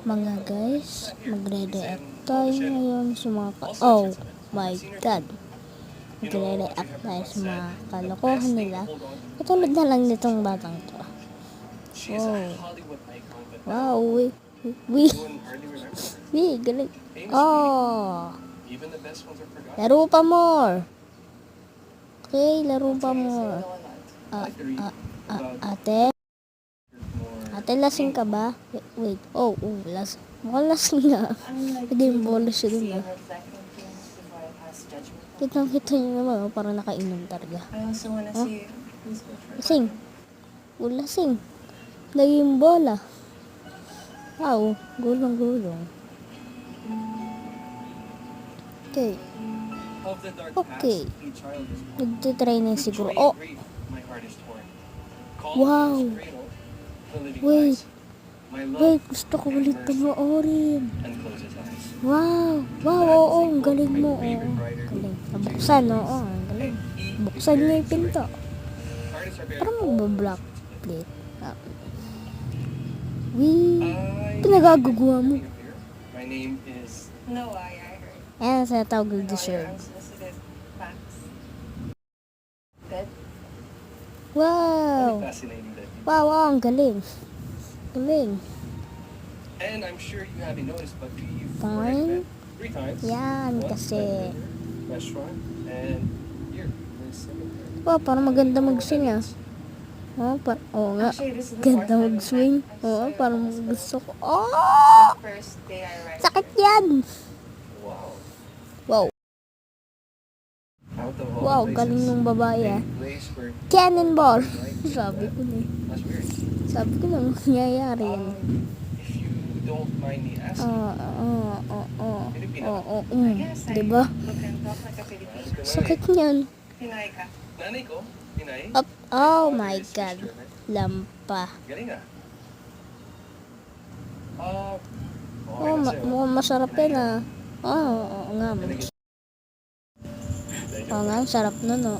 Mga guys, magre-react tayo ngayon sa mga oh my god, magre-react tayo sa mga kalokohan nila. Katulad na lang nitong batang to. Wow, galing. Oh, laro pa more. Okay, laro pa more. Ate, lasing ka ba? Wait. Mukhang lasing nga. Naging bola siya dun ah. Kitang-kita niyo naman, parang nakainom talaga. Lasing. Lasing. Naging bola. Wow, gulong-gulong. Okay. Nagtitry na siguro. Oh! Wow! Wait, gusto ko ulit panoorin. Wow, oo, ang galing mo. Galing. Nabuksan, ang galing. Buksan niya yung pinto. Parang magbablock plate. Pinagagawa mo. Ayan, sa tawag deserve. Wow! Wow, ang galing. Galing. And I'm sure you haven't noticed, but you've Fine. 3 times. Yan, kasi. Restaurant, and here, there's 7. Wow, parang maganda mag-swing ah. Oo nga. Ganda mag-swing. Oo, parang gusto ko. Oh! Sakit yan! Wow. Wow, galing ng babae ah. Cannonball! Sabi ko na nangyayari yan. If you don't mind me asking, diba? Sakit niyan. nanay ko, Pinay? Oh my god. Lampa. Galing ah. Mukhang masarap yan ah. Oo nga. Oo nga, sarap nun oh.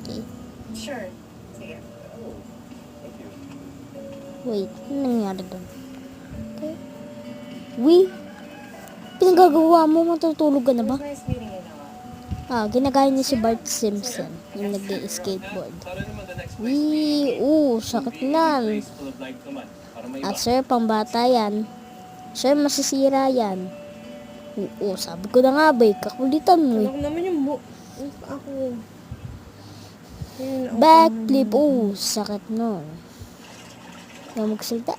Okay. Sure. Sige. Wait, ano nangyari doon? Okay. Pinagagawa mo, matutulog ka na ba? Nice meeting you, Noah. Ginagaya niya si Bart Simpson, yung nag-skateboard. Sakit nan. Sir, pambata yan. Sir, masisira yan. Sabi ko na nga ba, kakulitan mo eh. Ako naman yung ako. Backflip, sakit nun. Huwag magsalita.